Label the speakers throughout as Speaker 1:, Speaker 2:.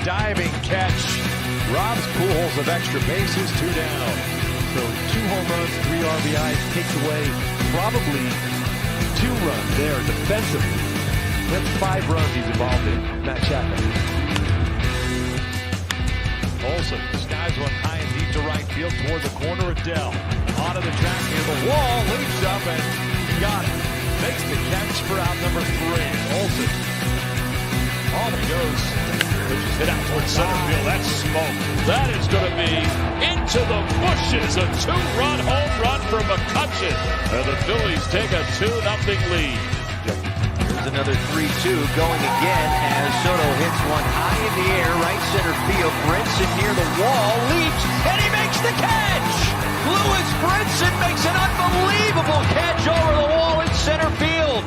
Speaker 1: diving catch robs Pujols of extra bases, 2 down.
Speaker 2: So 2 home runs, 3 RBIs, takes away probably 2 runs there defensively. That's 5 runs he's involved in. Machado.
Speaker 1: Olson skies one high and deep to right field toward the corner of Dell. Onto the track near the wall, leaps up and got it. Makes the catch for out number 3. Olson. On he goes. Which is hit out towards center field. That's smoke. That is going to be into the bushes. A 2-run home run for McCutcheon. And the Phillies take a 2-0 lead.
Speaker 3: Here's another 3-2 going again as Soto hits one high in the air, right center field. Brinson near the wall, leaps, and he makes the catch! Lewis Brinson makes an unbelievable catch over the wall in center field.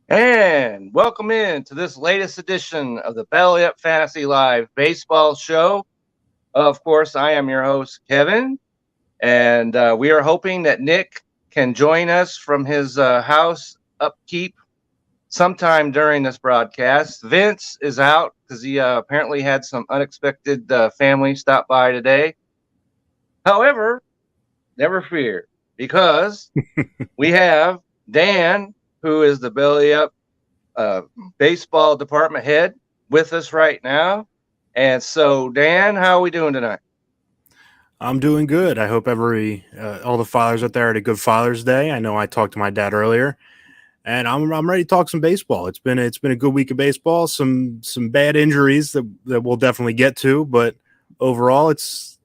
Speaker 4: And welcome in to this latest edition of the Belly Up Fantasy Live Baseball Show. Of course, I am your host, Kevin, and we are hoping that Nick can join us from his house upkeep sometime during this broadcast. Vince is out because he apparently had some unexpected family stop by today. However, never fear, because we have Dan, who is the Belly Up baseball department head, with us right now. And so, Dan, how are we doing tonight?
Speaker 5: I'm doing good. I hope all the fathers out there had a good Father's Day. I know I talked to my dad earlier, and I'm ready to talk some baseball. It's been a good week of baseball. Some bad injuries that we'll definitely get to, but overall, it's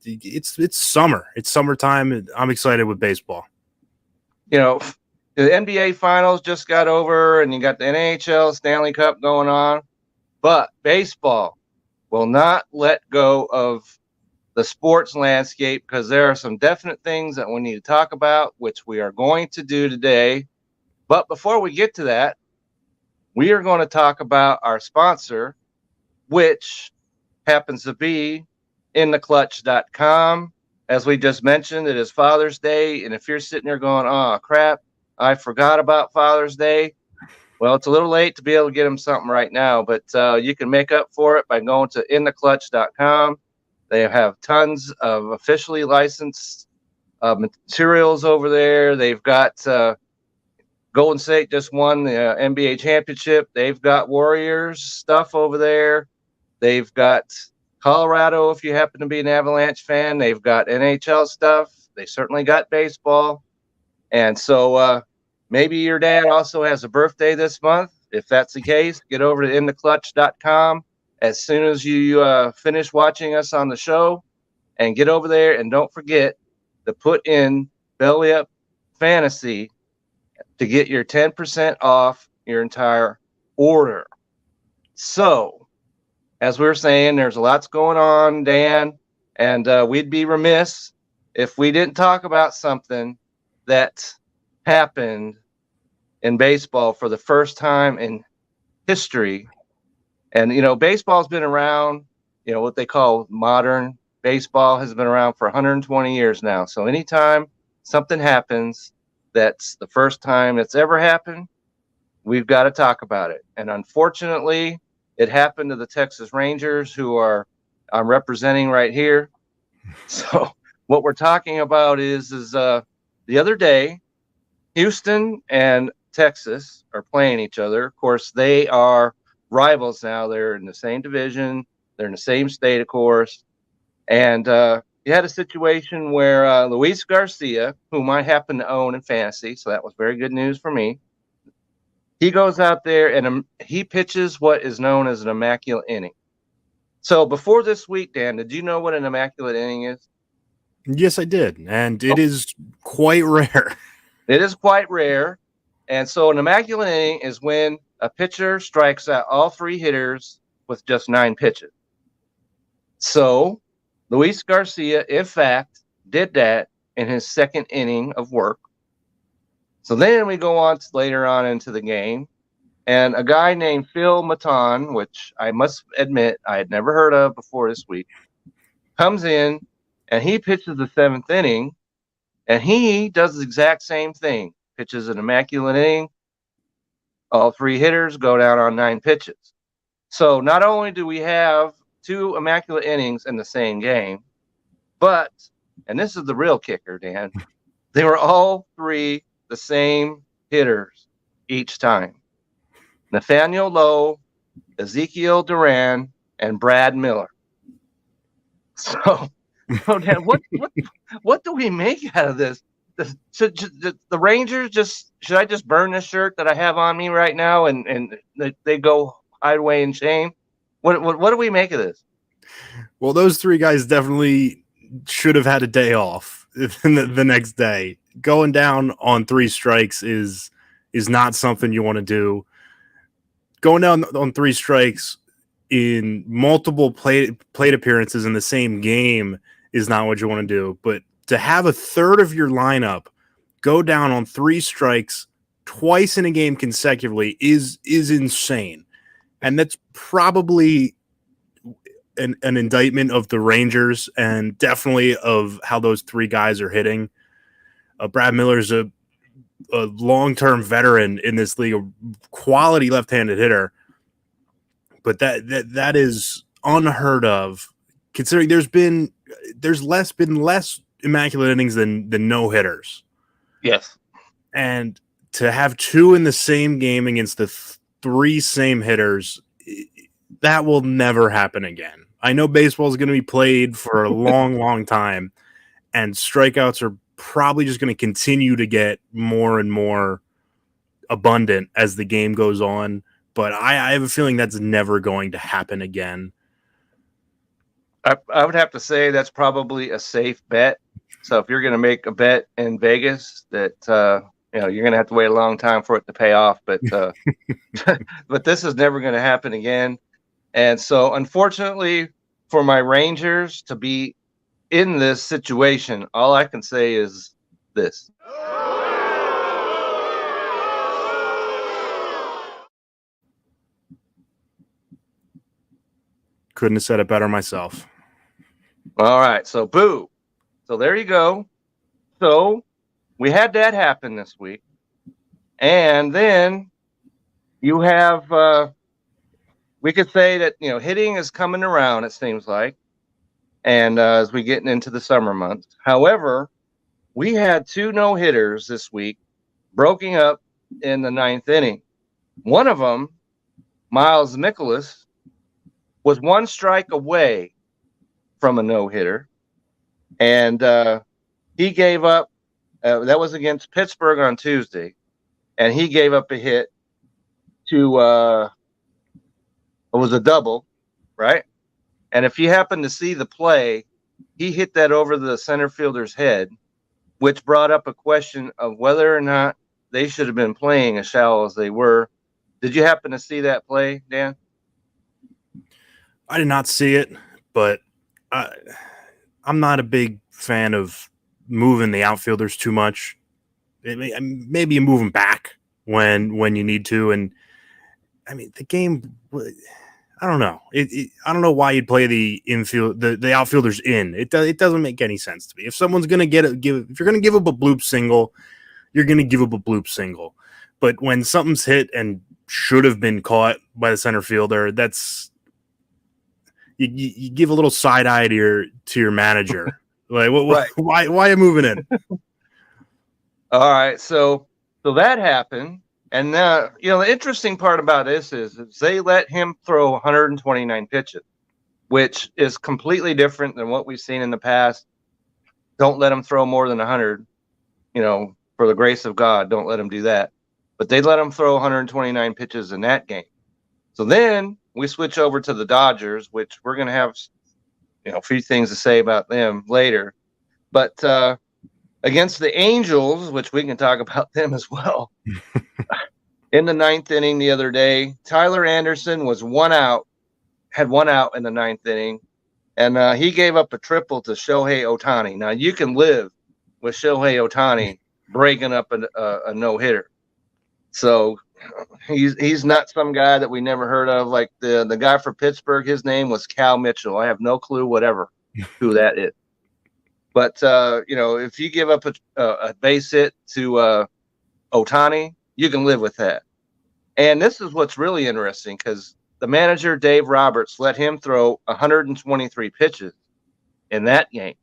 Speaker 5: summer. It's summertime. And I'm excited with baseball.
Speaker 4: You know, the NBA Finals just got over, and you got the NHL Stanley Cup going on, but baseball will not let go of the sports landscape because there are some definite things that we need to talk about, which we are going to do today. But before we get to that, we are going to talk about our sponsor, which happens to be InTheClutch.com. As we just mentioned, it is Father's Day, and if you're sitting there going, oh, crap, I forgot about Father's Day, well, it's a little late to be able to get them something right now, but you can make up for it by going to InTheClutch.com. They have tons of officially licensed materials over there. They've got Golden State just won the NBA championship. They've got Warriors stuff over there. They've got Colorado, if you happen to be an Avalanche fan. They've got NHL stuff. They certainly got baseball. And so maybe your dad also has a birthday this month. If that's the case, get over to InTheClutch.com as soon as you finish watching us on the show, and get over there, and don't forget to put in Belly Up Fantasy to get your 10% off your entire order. So, as we were saying, there's lots going on, Dan, and we'd be remiss if we didn't talk about something that happened in baseball for the first time in history. And, you know, baseball's been around, you know, what they call modern baseball has been around for 120 years now. So anytime something happens that's the first time it's ever happened, we've got to talk about it. And unfortunately, it happened to the Texas Rangers, who I'm representing right here. So what we're talking about is the other day, Houston and Texas are playing each other. Of course, they are rivals now. They're in the same division. They're in the same state, of course. And you had a situation where Luis Garcia, whom I happen to own in fantasy, so that was very good news for me. He goes out there and he pitches what is known as an immaculate inning. So before this week, Dan, did you know what an immaculate inning is?
Speaker 5: Yes, I did. And it is quite rare.
Speaker 4: It is quite rare. And so an immaculate inning is when a pitcher strikes out all 3 hitters with just 9 pitches. So Luis Garcia, in fact, did that in his second inning of work. So then we go on to later on into the game, and a guy named Phil Maton, which I must admit I had never heard of before this week, comes in, and he pitches the 7th inning, and he does the exact same thing. Pitches an immaculate inning, All 3 hitters go down on 9 pitches. So not only do we have 2 immaculate innings in the same game, but, and this is the real kicker, Dan, they were all 3 the same hitters each time. Nathaniel Lowe, Ezekiel Duran, and Brad Miller. So Dan, what do we make out of this? Should the Rangers should I just burn this shirt that I have on me right now and they go hide away in shame? What do we make of this?
Speaker 5: Well, those 3 guys definitely should have had a day off the next day. Going down on 3 strikes is not something you want to do. Going down on 3 strikes in multiple plate appearances in the same game is not what you want to do. But to have a third of your lineup go down on 3 strikes twice in a game consecutively is insane. And that's probably an indictment of the Rangers and definitely of how those 3 guys are hitting. Brad Miller's a long-term veteran in this league, a quality left-handed hitter. But that is unheard of, considering there's been less immaculate innings than no hitters.
Speaker 4: Yes.
Speaker 5: And to have 2 in the same game against the 3 same hitters, that will never happen again. I know baseball is going to be played for a long, long time, and strikeouts are probably just going to continue to get more and more abundant as the game goes on. But I have a feeling that's never going to happen again.
Speaker 4: I would have to say that's probably a safe bet. So if you're going to make a bet in Vegas, that you're going to have to wait a long time for it to pay off. But but this is never going to happen again. And so, unfortunately, for my Rangers to be in this situation, all I can say is this.
Speaker 5: Couldn't have said it better myself.
Speaker 4: All right, so boo. So there you go. So we had that happen this week. And then you have, we could say that, hitting is coming around, it seems like. And as we get into the summer months. However, we had 2 no-hitters this week broken up in the 9th inning. One of them, Miles Mikolas, was 1 strike away from a no-hitter. And he gave up, that was against Pittsburgh on Tuesday, and he gave up a hit to, it was a double, right? And if you happen to see the play, he hit that over the center fielder's head, which brought up a question of whether or not they should have been playing as shallow as they were. Did you happen to see that play, Dan?
Speaker 5: I did not see it, but I'm not a big fan of moving the outfielders too much. Maybe you move them back when you need to. And I mean, the game, I don't know. I don't know why you'd play the infield, the outfielders in. It doesn't make any sense to me. If someone's gonna if you're gonna give up a bloop single, you're gonna give up a bloop single. But when something's hit and should have been caught by the center fielder, that's you give a little side eye to your manager. Like,
Speaker 4: Right.
Speaker 5: Why are you moving in?
Speaker 4: All right, so that happened, and the interesting part about this is they let him throw 129 pitches, which is completely different than what we've seen in the past. Don't let him throw more than 100. For the grace of God, don't let him do that. But they let him throw 129 pitches in that game. So then we switch over to the Dodgers, which we're going to have a few things to say about them later. But against the Angels, which we can talk about them as well, in the 9th inning the other day, Tyler Anderson was had 1 out in the 9th inning, and he gave up a triple to Shohei Ohtani. Now, you can live with Shohei Ohtani breaking up a no-hitter. So he's not some guy that we never heard of. Like the guy for Pittsburgh, his name was Cal Mitchell. I have no clue who that is. But, if you give up a base hit to Ohtani, you can live with that. And this is what's really interesting because the manager, Dave Roberts, let him throw 123 pitches in that game.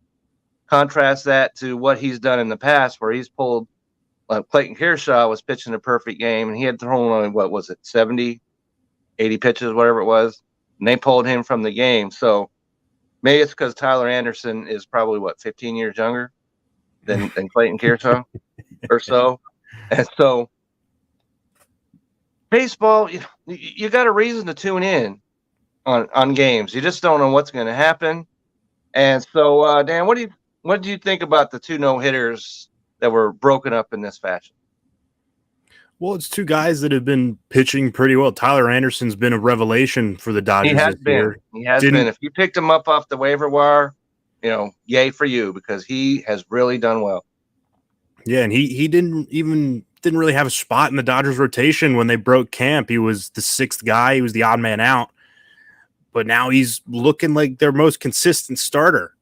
Speaker 4: Contrast that to what he's done in the past where he's pulled Clayton Kershaw was pitching a perfect game, and he had thrown only, 70, 80 pitches, whatever it was, and they pulled him from the game. So maybe it's because Tyler Anderson is probably, 15 years younger than Clayton Kershaw or so. And so baseball, you got a reason to tune in on games. You just don't know what's going to happen. And so, Dan, what do you think about the two no-hitters that were broken up in this fashion?
Speaker 5: Well, it's two guys that have been pitching pretty well. Tyler Anderson's been a revelation for the Dodgers this year.
Speaker 4: He has been. If you picked him up off the waiver wire, yay for you because he has really done well.
Speaker 5: Yeah, and he didn't really have a spot in the Dodgers rotation when they broke camp. He was the sixth guy. He was the odd man out. But now he's looking like their most consistent starter.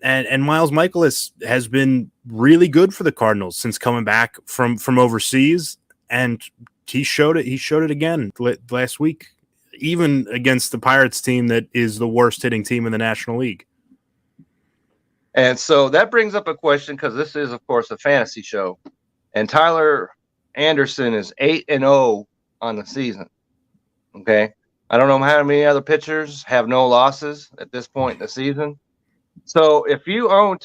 Speaker 5: And Miles Michaelis has been really good for the Cardinals since coming back from overseas, and he showed it again last week, even against the Pirates team that is the worst hitting team in the National League.
Speaker 4: And so that brings up a question because this is, of course, a fantasy show, and Tyler Anderson is 8-0 on the season. Okay, I don't know how many other pitchers have no losses at this point in the season. So if you own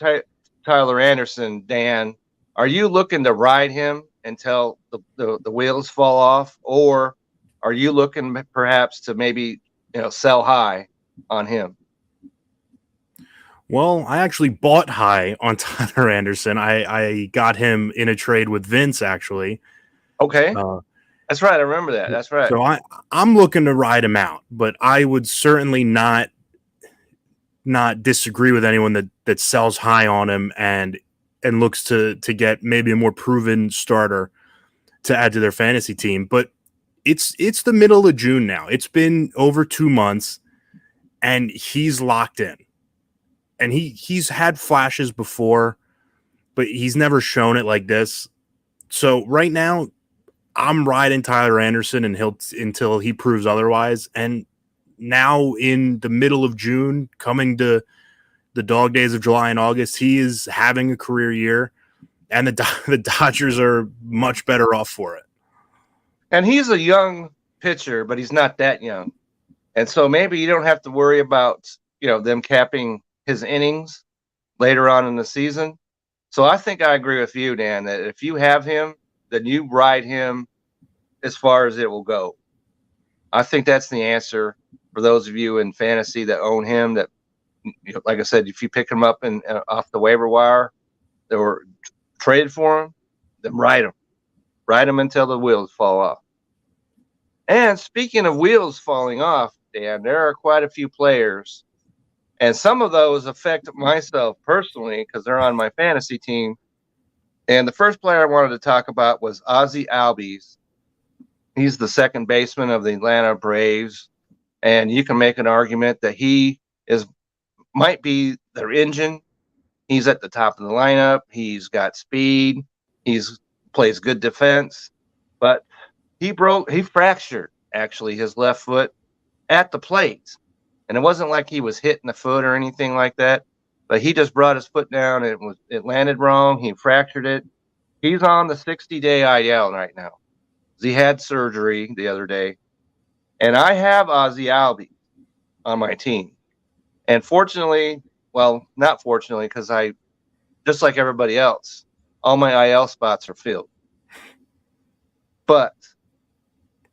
Speaker 4: Tyler Anderson, Dan, are you looking to ride him until the wheels fall off, or are you looking perhaps to maybe sell high on him?
Speaker 5: Well, I actually bought high on Tyler Anderson. I got him in a trade with Vince, actually.
Speaker 4: Okay. That's right. I remember that. That's right.
Speaker 5: So I'm looking to ride him out, but I would certainly not disagree with anyone that sells high on him and looks to get maybe a more proven starter to add to their fantasy team. But it's the middle of June now. It's been over 2 months, and he's locked in. And he's had flashes before, but he's never shown it like this. So right now, I'm riding Tyler Anderson until he proves otherwise. And now in the middle of June, coming to the dog days of July and August, he is having a career year, and the Dodgers are much better off for it.
Speaker 4: And he's a young pitcher, but he's not that young. And so maybe you don't have to worry about, them capping his innings later on in the season. So I think I agree with you, Dan, that if you have him, then you ride him as far as it will go. I think that's the answer for those of you in fantasy that own him, that, like I said, if you pick him up off the waiver wire, they were traded for him, then ride him until the wheels fall off. And speaking of wheels falling off, Dan, there are quite a few players, and some of those affect myself personally because they're on my fantasy team. And the first player I wanted to talk about was Aussie Albies. He's the second baseman of the Atlanta Braves. And you can make an argument that he might be their engine. He's at the top of the lineup. He's got speed. Plays good defense. But he fractured, actually, his left foot at the plate. And it wasn't like he was hitting the foot or anything like that. But he just brought his foot down. It landed wrong. He fractured it. He's on the 60-day IL right now. He had surgery the other day. And I have Aussie Albies on my team. And fortunately, well, not fortunately, because I, just like everybody else, all my IL spots are filled. But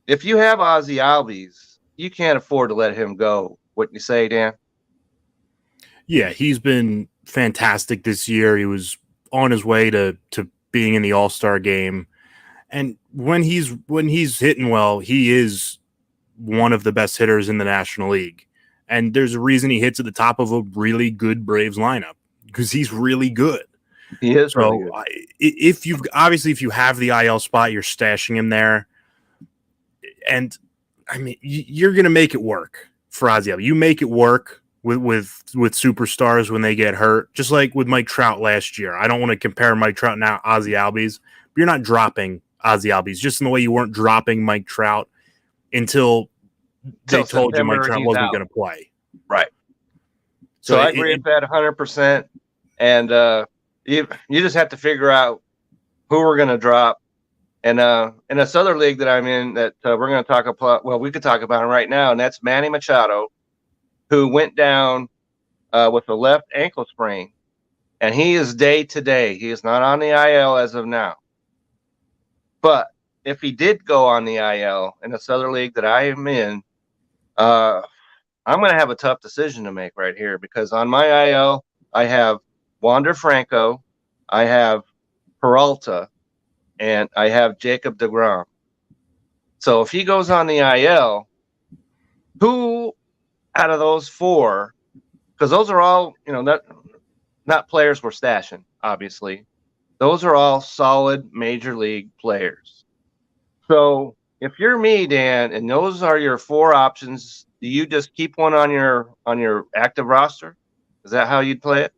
Speaker 4: if you have Aussie Albies, you can't afford to let him go. Wouldn't you say, Dan?
Speaker 5: Yeah, he's been fantastic this year. He was on his way to being in the All-Star game. And when he's hitting well, he is one of the best hitters in the National League. And there's a reason he hits at the top of a really good Braves lineup, because he's really good.
Speaker 4: He is really good.
Speaker 5: If you have the IL spot, you're stashing him there. And I mean, you're going to make it work for Ozzie Albies. You make it work with superstars when they get hurt, just like with Mike Trout last year. I don't want to compare Mike Trout now Ozzie Albies, but you're not dropping Aussie Albies, just in the way you weren't dropping Mike Trout until they told you Mike Trout wasn't going to play.
Speaker 4: Right. So I agree with that 100%. And you just have to figure out who we're going to drop. And in this other league that I'm in that we're going to talk about, well, we could talk about it right now, and that's Manny Machado, who went down with a left ankle sprain. And he is day to day. He is not on the IL as of now. But if he did go on the IL in this other league that I am in, I'm going to have a tough decision to make right here, because on my IL, I have Wander Franco, I have Peralta, and I have Jacob Degrom. So if he goes on the IL, who out of those four, because those are all, not players we're stashing, obviously. Those are all solid major league players. So if you're me, Dan, and those are your four options, do you just keep one on your active roster? Is that how you'd play it?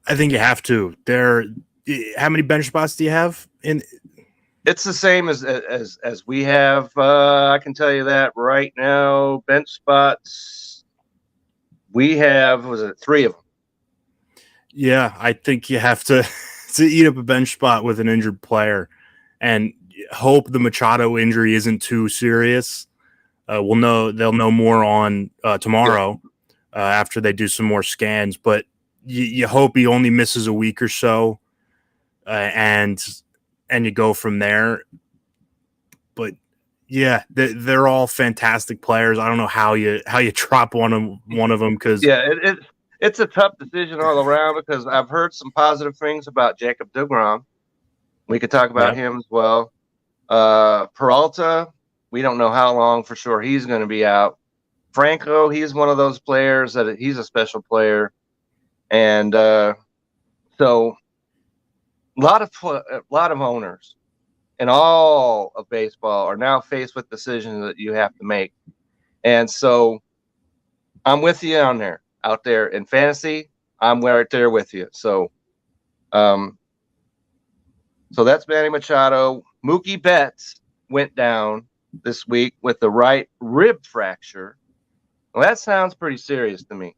Speaker 5: I think you have to. How many bench spots do you have?
Speaker 4: It's the same as we have. I can tell you that right now. Bench spots, we have, was it 3 of them?
Speaker 5: Yeah, I think you have to eat up a bench spot with an injured player and hope the Machado injury isn't too serious. They'll know more on tomorrow after they do some more scans, but you hope he only misses a week or so, and you go from there. But yeah, they're all fantastic players. I don't know how you drop one of them, because
Speaker 4: it's a tough decision all around, because I've heard some positive things about Jacob Degrom. We could talk about him as well. Peralta, we don't know how long for sure he's going to be out. Franco, he's one of those players that he's a special player. And so a lot of owners in all of baseball are now faced with decisions that you have to make. And so I'm with you out there in fantasy. I'm right there with you. So so that's Manny Machado. Mookie Betts went down this week with the right rib fracture. Well, that sounds pretty serious to me,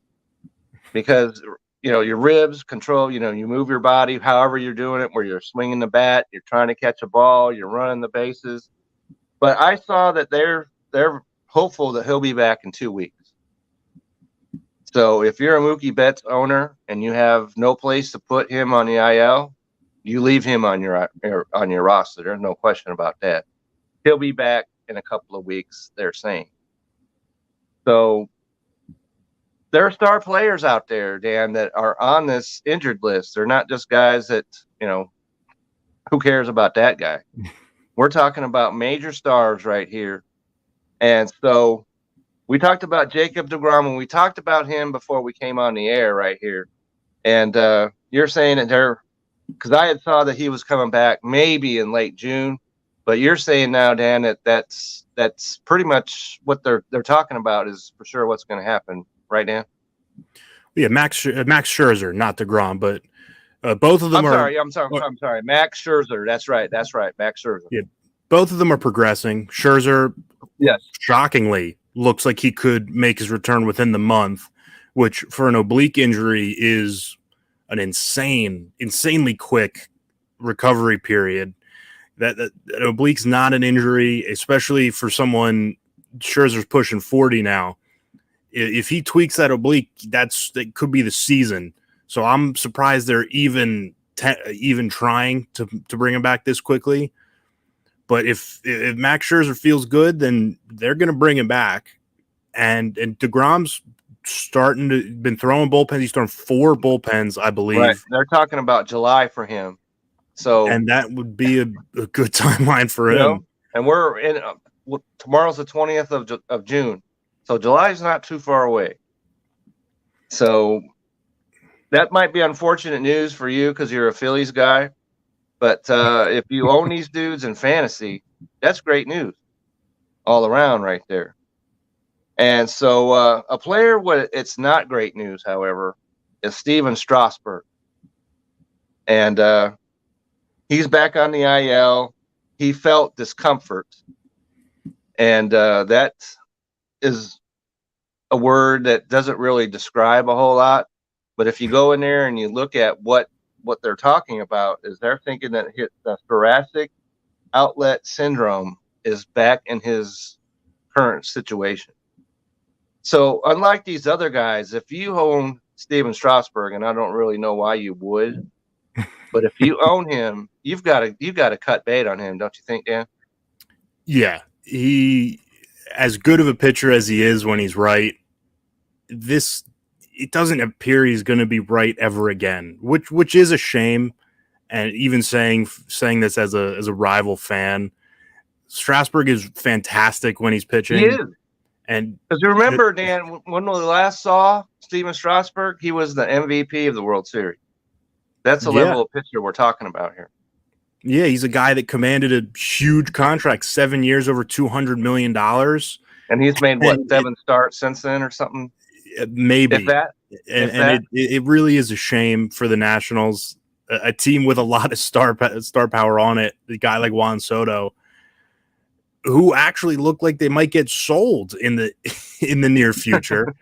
Speaker 4: because your ribs control, you move your body however you're doing it, where you're swinging the bat, you're trying to catch a ball, you're running the bases. But I saw that they're hopeful that he'll be back in 2 weeks. So if you're a Mookie Betts owner and you have no place to put him on the IL, you leave him on your roster. There's no question about that. He'll be back in a couple of weeks, they're saying. So there are star players out there, Dan, that are on this injured list. They're not just guys that, who cares about that guy? We're talking about major stars right here. And so we talked about Jacob Degrom, and we talked about him before we came on the air right here. And you're saying that because I had saw that he was coming back maybe in late June, but you're saying now, Dan, that's pretty much what they're talking about is for sure what's going to happen, right, Dan?
Speaker 5: Yeah, Max Scherzer, not DeGrom, but both of them
Speaker 4: I'm sorry. Max Scherzer. That's right. Max Scherzer.
Speaker 5: Yeah, both of them are progressing. Scherzer,
Speaker 4: yes,
Speaker 5: shockingly, looks like he could make his return within the month, which for an oblique injury is an insanely quick recovery period. That oblique's not an injury, especially for someone. Scherzer's pushing 40 now. If he tweaks that oblique, that could be the season. So I'm surprised they're even trying to bring him back this quickly. But if Max Scherzer feels good, then they're going to bring him back. And DeGrom's been throwing bullpens. He's thrown 4 bullpens, I believe.
Speaker 4: Right. They're talking about July for him. So,
Speaker 5: and that would be a good timeline for him.
Speaker 4: And we're in tomorrow's the 20th of June. So July is not too far away. So that might be unfortunate news for you because you're a Phillies guy. But if you own these dudes in fantasy, that's great news all around right there. And so a player, it's not great news, however, is Steven Strasburg. And he's back on the IL. he felt discomfort. And that is a word that doesn't really describe a whole lot. But if you go in there and you look at what they're talking about, is they're thinking that the thoracic outlet syndrome is back in his current situation. So unlike these other guys, if you own Steven Strasburg, and I don't really know why you would, but if you own him, you've got to cut bait on him, don't you think, Dan?
Speaker 5: Yeah, he, as good of a pitcher as he is when he's right, it doesn't appear he's going to be right ever again, which is a shame. And even saying this as a rival fan, Strasburg is fantastic when he's pitching.
Speaker 4: He is.
Speaker 5: And
Speaker 4: because you remember, Dan, when we last saw Steven Strasburg, he was the MVP of the World Series. That's the level of pitcher we're talking about here.
Speaker 5: Yeah, he's a guy that commanded a huge contract, 7 years, over $200 million.
Speaker 4: And he's made, what, 7 starts since then or something?
Speaker 5: Maybe.
Speaker 4: If that.
Speaker 5: It really is a shame for the Nationals, a team with a lot of star power on it, a guy like Juan Soto, who actually look like they might get sold in the near future.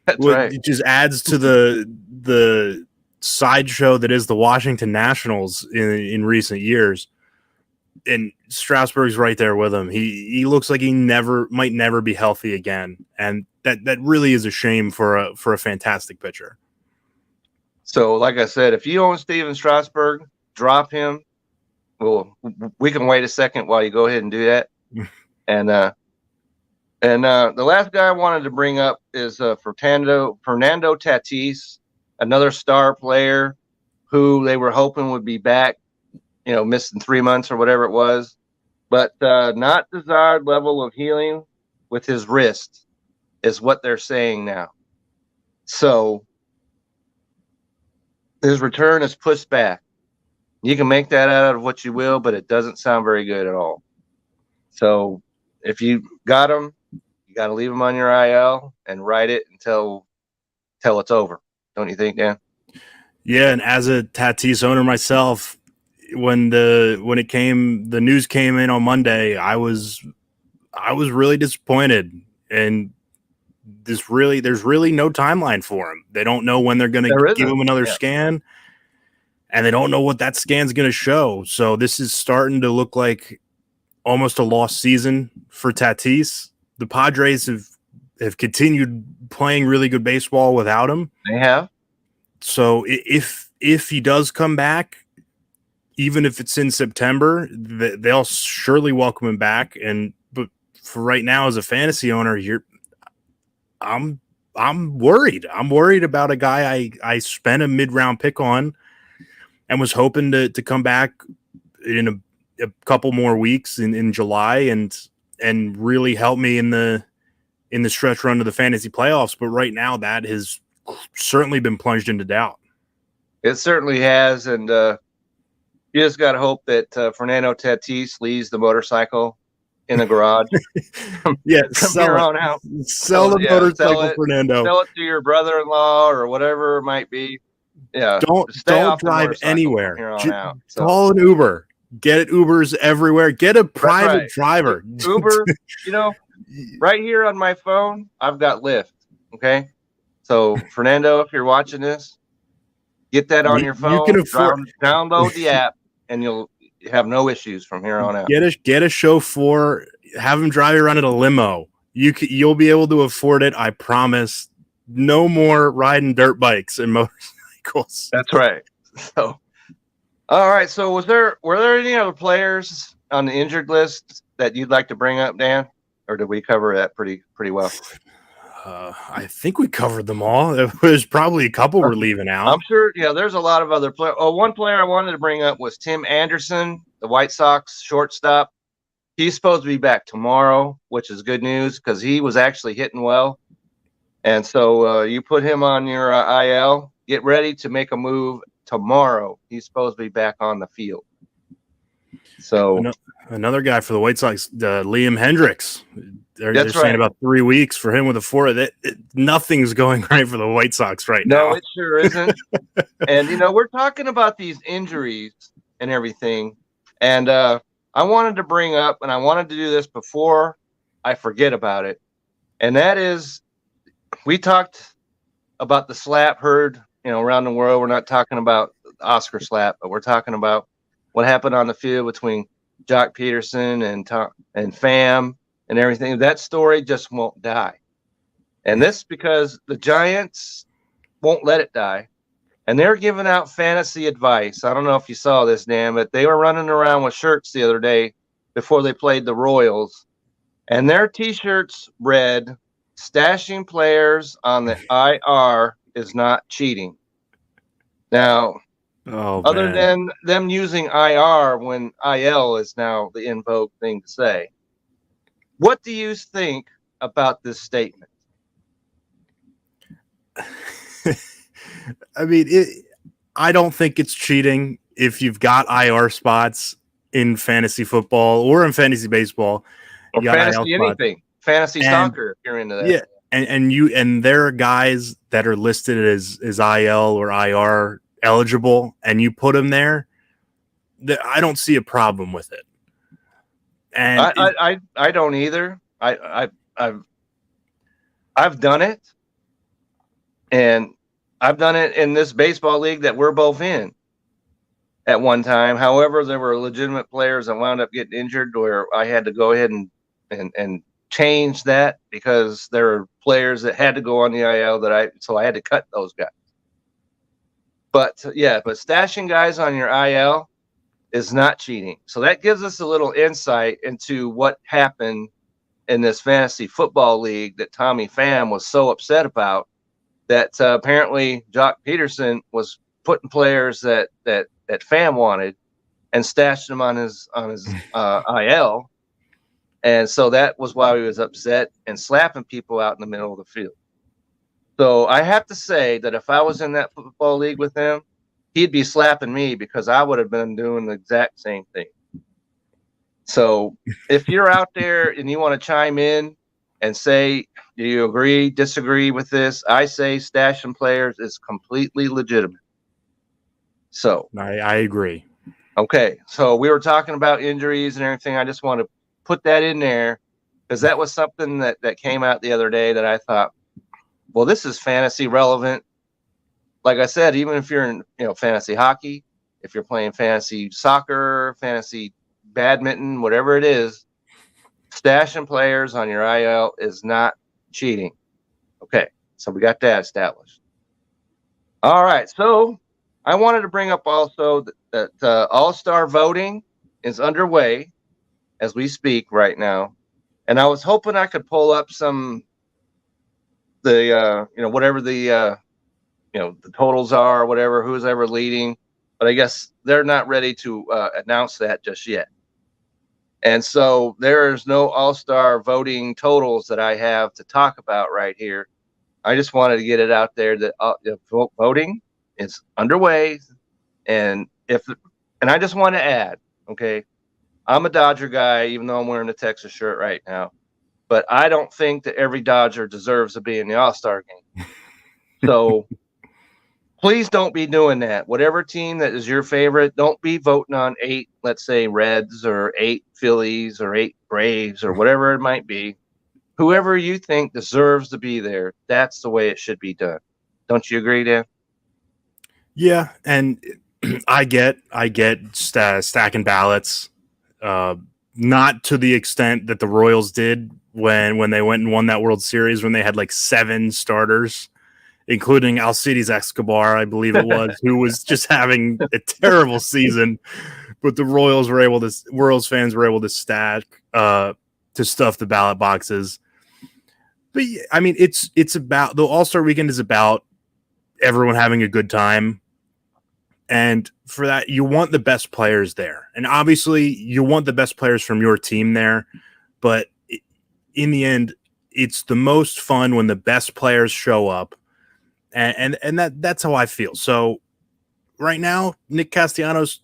Speaker 4: That's right.
Speaker 5: It just adds to the sideshow that is the Washington Nationals in recent years. And Strasburg's right there with him. He looks like he might never be healthy again, and that really is a shame for a fantastic pitcher.
Speaker 4: So, like I said, if you own Steven Strasburg, drop him. Well, we can wait a second while you go ahead and do that. And the last guy I wanted to bring up is Fernando Tatis, another star player who they were hoping would be back, missing 3 months or whatever it was, but not desired level of healing with his wrist is what they're saying now. So his return is pushed back. You can make that out of what you will, but it doesn't sound very good at all. So if you got him, you got to leave him on your IL and ride it until it's over. Don't you think, Dan?
Speaker 5: Yeah, and as a Tatis owner myself, when the news came in on Monday, I was really disappointed, and there's really no timeline for him. They don't know when they're going to give him another scan, and they don't know what that scan's going to show. So this is starting to look like almost a lost season for Tatis. The Padres have continued playing really good baseball without him.
Speaker 4: They have.
Speaker 5: So if he does come back, even if it's in September, they'll surely welcome him back. But for right now, as a fantasy owner, I'm worried. I'm worried about a guy I spent a mid-round pick on and was hoping to come back in a couple more weeks in July and really help me in the stretch run to the fantasy playoffs. But right now, that has certainly been plunged into doubt.
Speaker 4: It certainly has, and you just got to hope that Fernando Tatis leaves the motorcycle in the garage. From here on out.
Speaker 5: Sell the motorcycle, Fernando.
Speaker 4: Sell it to your brother-in-law or whatever it might be. Yeah,
Speaker 5: don't drive anywhere. Call an Uber. Get Ubers everywhere. Get a private driver.
Speaker 4: Uber, right here on my phone, I've got Lyft. Okay, so Fernando, if you're watching this, get that on your phone. You can download the app, and you'll have no issues from here on out.
Speaker 5: Get a chauffeur. Have him drive you around in a limo. You'll be able to afford it. I promise. No more riding dirt bikes and motorcycles.
Speaker 4: That's right. So, all right. So, were there any other players on the injured list that you'd like to bring up, Dan, or did we cover that pretty well?
Speaker 5: I think we covered them all. There's probably a couple we're leaving out.
Speaker 4: I'm sure. Yeah, there's a lot of other players. Oh, one player I wanted to bring up was Tim Anderson, the White Sox shortstop. He's supposed to be back tomorrow, which is good news because he was actually hitting well. And so you put him on your IL. Get ready to make a move tomorrow. He's supposed to be back on the field. So
Speaker 5: another guy for the White Sox, Liam Hendricks. They're saying about 3 weeks for him with a 4. Nothing's going right for the White Sox right now.
Speaker 4: No, it sure isn't. And, we're talking about these injuries and everything. And I I wanted to bring up, and I wanted to do this before I forget about it, and that is we talked about the slap heard, around the world. We're not talking about Oscar slap, but we're talking about what happened on the field between Jock Peterson and Pham and everything. That story just won't die. And this because the Giants won't let it die. And they're giving out fantasy advice. I don't know if you saw this, Dan, but they were running around with shirts the other day before they played the Royals. And their T-shirts read, "Stashing players on the IR is not cheating." Now, other than them using IR when IL is now the in vogue thing to say, what do you think about this statement?
Speaker 5: I mean, I don't think it's cheating if you've got IR spots in fantasy football or in fantasy baseball.
Speaker 4: Or fantasy anything. Fantasy soccer, if you're into that.
Speaker 5: Yeah, and there are guys that are listed as IL or IR eligible, and you put them there. I don't see a problem with it. And
Speaker 4: I don't either. I've done it, and I've done it in this baseball league that we're both in at one time. However, there were legitimate players that wound up getting injured where I had to go ahead and change that because there are players that had to go on the IL so I had to cut those guys. But stashing guys on your IL is not cheating. So that gives us a little insight into what happened in this fantasy football league that Tommy Pham was so upset about, that apparently Jock Peterson was putting players that Pham wanted and stashed them on his IL. And so that was why he was upset and slapping people out in the middle of the field. So I have to say that if I was in that football league with him, he'd be slapping me because I would have been doing the exact same thing. So if you're out there and you want to chime in and say, do you agree, disagree with this? I say stashing players is completely legitimate. So
Speaker 5: I agree.
Speaker 4: Okay, so we were talking about injuries and everything. I just want to put that in there because that was something that came out the other day that I thought, well, this is fantasy relevant. Like I said, even if you're in fantasy hockey, if you're playing fantasy soccer, fantasy badminton, whatever it is, stashing players on your IL is not cheating. Okay, so we got that established. All right, so I wanted to bring up also that All-Star voting is underway as we speak right now, and I was hoping I could pull up whatever the totals are, whatever, who's ever leading, but I guess they're not ready to announce that just yet. And so there's no All-Star voting totals that I have to talk about right here. I just wanted to get it out there that voting is underway. And I just want to add, okay, I'm a Dodger guy, even though I'm wearing a Texas shirt right now, but I don't think that every Dodger deserves to be in the All-Star game. So please don't be doing that. Whatever team that is your favorite, don't be voting on 8, let's say, Reds or 8 Phillies or 8 Braves or whatever it might be. Whoever you think deserves to be there, that's the way it should be done. Don't you agree, Dan?
Speaker 5: Yeah, and I get stacking ballots, not to the extent that the Royals did when they went and won that World Series when they had like 7 starters, including Alcides Escobar, I believe it was, who was just having a terrible season. But the Royals fans were able to stack to stuff the ballot boxes. But I mean, it's about the All-Star weekend is about everyone having a good time. And for that, you want the best players there. And obviously, you want the best players from your team there. But in the end, it's the most fun when the best players show up. And that's how I feel. So right now, Nick Castellanos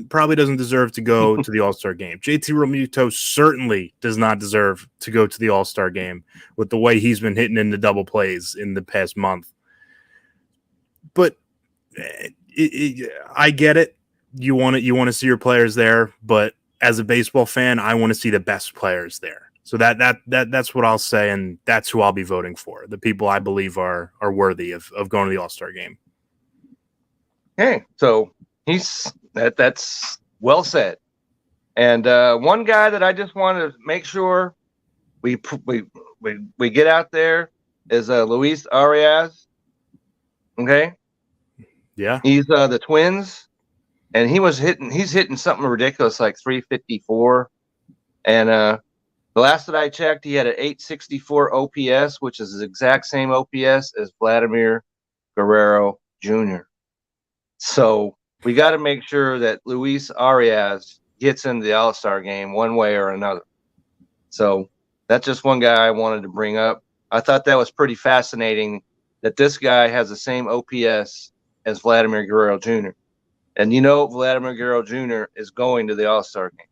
Speaker 5: probably doesn't deserve to go to the All-Star game. JT Realmuto certainly does not deserve to go to the All-Star game with the way he's been hitting into double plays in the past month. But I get it. You want to see your players there, but as a baseball fan, I want to see the best players there. So that's what I'll say, and that's who I'll be voting for. The people I believe are worthy of going to the All-Star game.
Speaker 4: Okay, so that's well said. And one guy that I just want to make sure we get out there is Luis Arias. Okay,
Speaker 5: Yeah,
Speaker 4: he's the Twins, and he's hitting something ridiculous like 354, and the last that I checked, he had an 864 OPS, which is the exact same OPS as Vladimir Guerrero Jr. So we got to make sure that Luis Arias gets into the All-Star game one way or another. So that's just one guy I wanted to bring up. I thought that was pretty fascinating that this guy has the same OPS as Vladimir Guerrero Jr. And Vladimir Guerrero Jr. is going to the All-Star game.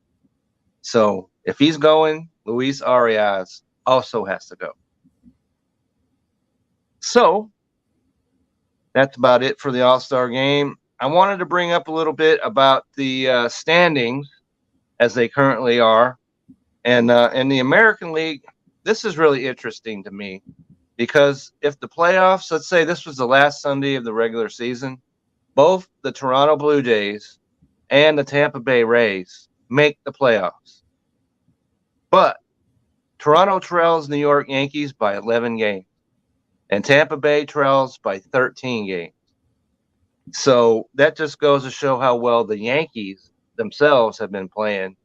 Speaker 4: So if he's going, Luis Arias also has to go. So that's about it for the All-Star game. I wanted to bring up a little bit about the standings as they currently are. And in the American League, this is really interesting to me because if the playoffs, let's say this was the last Sunday of the regular season, both the Toronto Blue Jays and the Tampa Bay Rays make the playoffs. But Toronto trails New York Yankees by 11 games, and Tampa Bay trails by 13 games. So that just goes to show how well the Yankees themselves have been playing.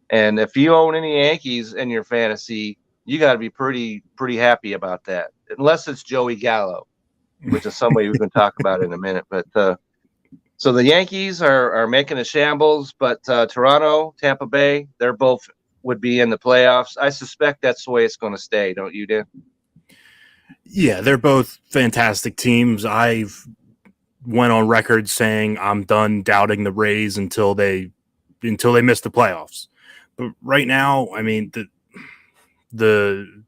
Speaker 4: And if you own any Yankees in your fantasy, you got to be pretty happy about that, unless it's Joey Gallo, which is somebody we can talk about in a minute. But so the Yankees are making a shambles, but Toronto, Tampa Bay, they're both would be in the playoffs. I suspect that's the way it's going to stay, don't you, Dan?
Speaker 5: Yeah, they're both fantastic teams. I've went on record saying I'm done doubting the Rays until they miss the playoffs. But right now, I mean, the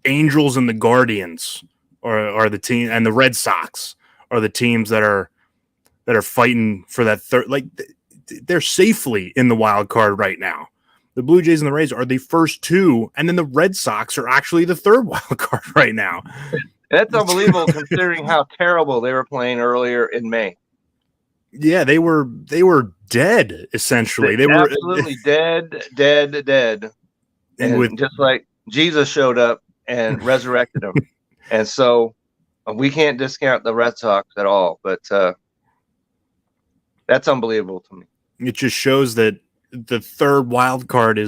Speaker 5: Angels and the Guardians are the team, and the Red Sox are the teams that are fighting for that third. Like, they're safely in the wild card right now. The Blue Jays and the Rays are the first two, and then the Red Sox are actually the third wild card right now.
Speaker 4: That's unbelievable considering how terrible they were playing earlier in May.
Speaker 5: Yeah, they were dead, essentially. They were
Speaker 4: absolutely dead. And just like Jesus showed up and resurrected them. And so we can't discount the Red Sox at all, but that's unbelievable to me.
Speaker 5: It just shows that the third wild card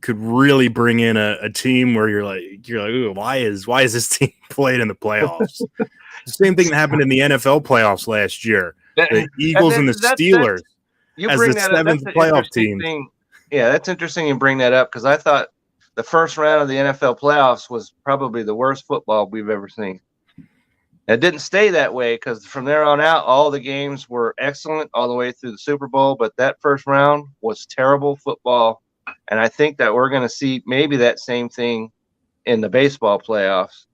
Speaker 5: could really bring in a team where you're like, ooh, why is this team played in the playoffs? The same thing that happened in the NFL playoffs last year. The Eagles and the Steelers as the seventh playoff team.
Speaker 4: Yeah, that's interesting you bring that up because I thought the first round of the NFL playoffs was probably the worst football we've ever seen. It didn't stay that way because from there on out, all the games were excellent all the way through the Super Bowl. But that first round was terrible football. And I think that we're going to see maybe that same thing in the baseball playoffs.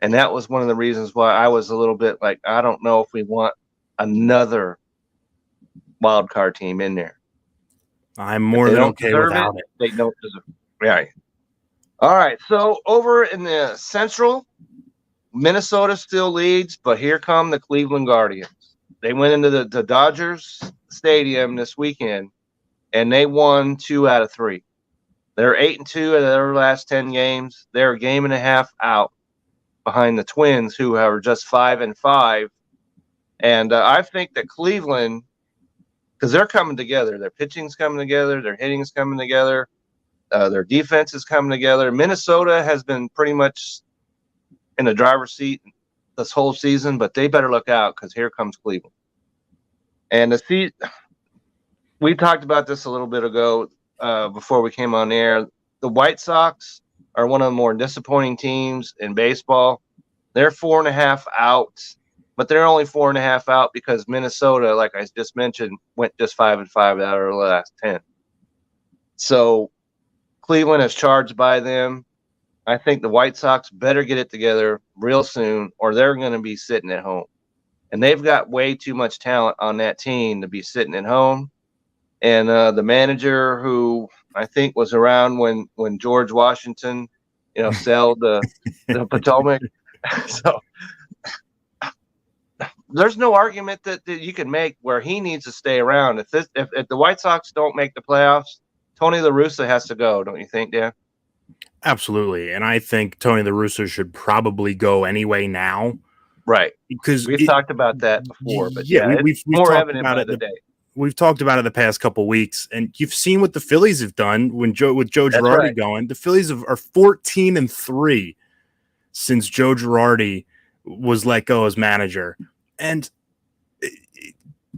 Speaker 4: And that was one of the reasons why I was a little bit like, I don't know if we want another wild card team in there.
Speaker 5: I'm more than okay without it.
Speaker 4: They don't deserve it. Right. All right. So over in the Central, Minnesota still leads, but here come the Cleveland Guardians. They went into the Dodgers Stadium this weekend, and they won 2 out of 3. They're 8-2 in their last 10 games. They're a game and a half out behind the Twins, who are just 5-5. And I think that Cleveland, because they're coming together, their pitching's coming together, their hitting's coming together, their defense is coming together. Minnesota has been pretty much in the driver's seat this whole season, but they better look out because here comes Cleveland. And we talked about this a little bit ago before we came on air. The White Sox are one of the more disappointing teams in baseball. They're 4.5 out, but they're only 4.5 out because Minnesota, like I just mentioned, went just 5-5 out of the last 10. So Cleveland is charged by them. I think the White Sox better get it together real soon or they're going to be sitting at home. And they've got way too much talent on that team to be sitting at home. and the manager who I think was around when George Washington, sailed the Potomac. So there's no argument that you can make where he needs to stay around. If the White Sox don't make the playoffs, Tony La Russa has to go, don't you think, Dan?
Speaker 5: Absolutely. And I think Tony La Russa should probably go anyway now.
Speaker 4: Right.
Speaker 5: Because
Speaker 4: we've talked about that before, but
Speaker 5: we've
Speaker 4: more
Speaker 5: talked
Speaker 4: evident
Speaker 5: about
Speaker 4: by
Speaker 5: it
Speaker 4: the day.
Speaker 5: We've talked about it the past couple with you've seen what the Phillies have done with Joe Girardi going. The Phillies are 14-3 since Joe Girardi was let go as manager. And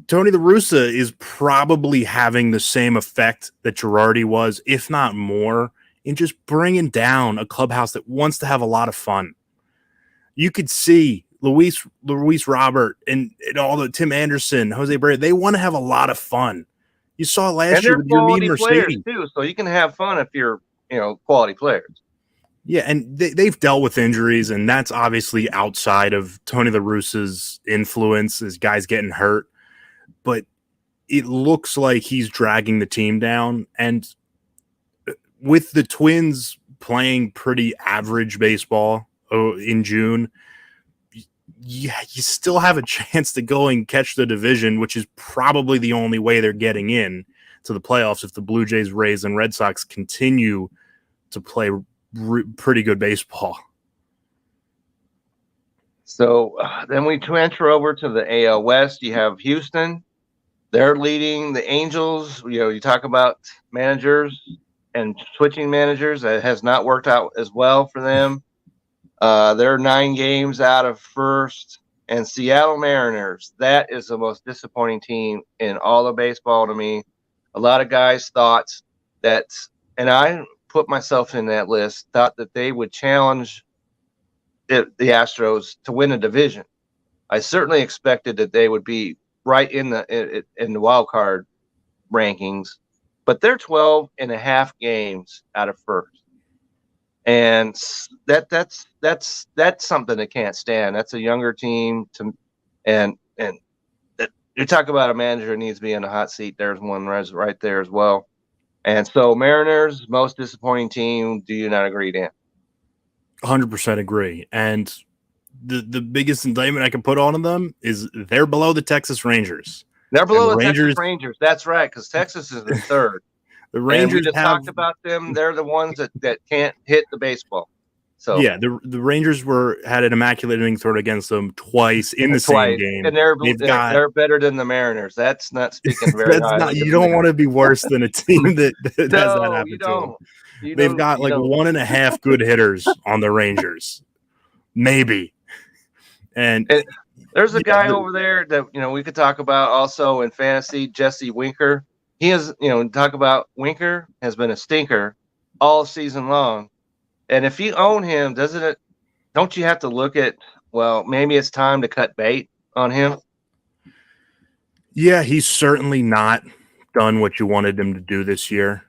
Speaker 5: Tony La Russa is probably having the same effect that Girardi was, if not more, in just bringing down a clubhouse that wants to have a lot of fun. You could see Luis Robert and all the Tim Anderson, Jose Barrera, they want to have a lot of fun. You saw it last year with
Speaker 4: quality
Speaker 5: Yermin
Speaker 4: players
Speaker 5: Mercedes
Speaker 4: too, so you can have fun if you're, quality players.
Speaker 5: Yeah, and they've dealt with injuries, and that's obviously outside of Tony La Russa's influence as guys getting hurt. But it looks like he's dragging the team down. And with the Twins playing pretty average baseball in June, you still have a chance to go and catch the division, which is probably the only way they're getting in to the playoffs if the Blue Jays, Rays, and Red Sox continue to play pretty good baseball.
Speaker 4: So then we transfer over to the AL West. You have Houston. They're leading the Angels. You talk about managers and switching managers. That has not worked out as well for them. They're 9 games out of first. And Seattle Mariners, that is the most disappointing team in all of baseball to me. A lot of guys thought that, and I put myself in that list, thought that they would challenge the Astros to win a division. I certainly expected that they would be right in the wild card rankings, but they're 12.5 games out of first. And that's something that can't stand. That's a younger team and you talk about a manager who needs to be in a hot seat. There's one right there as well. And so Mariners, most disappointing team. Do you not agree, Dan?
Speaker 5: 100% agree. And the biggest indictment I can put on them is they're below the Texas Rangers.
Speaker 4: They're below the Texas Rangers. That's right, because Texas is in third.
Speaker 5: The Rangers,
Speaker 4: we just talked about them. They're the ones that can't hit the baseball. So
Speaker 5: yeah, the Rangers had an immaculate inning thrown against them twice in the same game,
Speaker 4: and they're better than the Mariners. That's not speaking very highly.
Speaker 5: You don't want to be worse than a team that has that happen to them. They've got 1.5 good hitters on the Rangers, maybe. And
Speaker 4: there's a guy over there that we could talk about also in fantasy, Jesse Winker. He has, talk about Winker has been a stinker all season long. And if you own him, don't you have to look at, maybe it's time to cut bait on him?
Speaker 5: Yeah, he's certainly not done what you wanted him to do this year.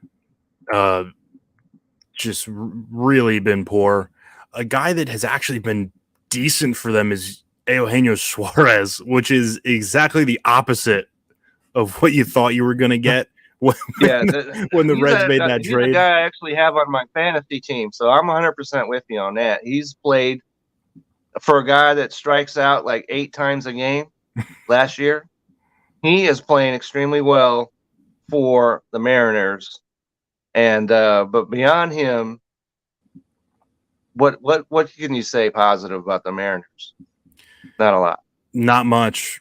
Speaker 5: Just really been poor. A guy that has actually been decent for them is Eugenio Suarez, which is exactly the opposite of what you thought you were going to get when the Reds made that trade.
Speaker 4: He's the guy I actually have on my fantasy team, so I'm 100% with you on that. He's played for a guy that strikes out like 8 times a game last year. He is playing extremely well for the Mariners, and but beyond him, what can you say positive about the Mariners? Not a lot.
Speaker 5: Not much.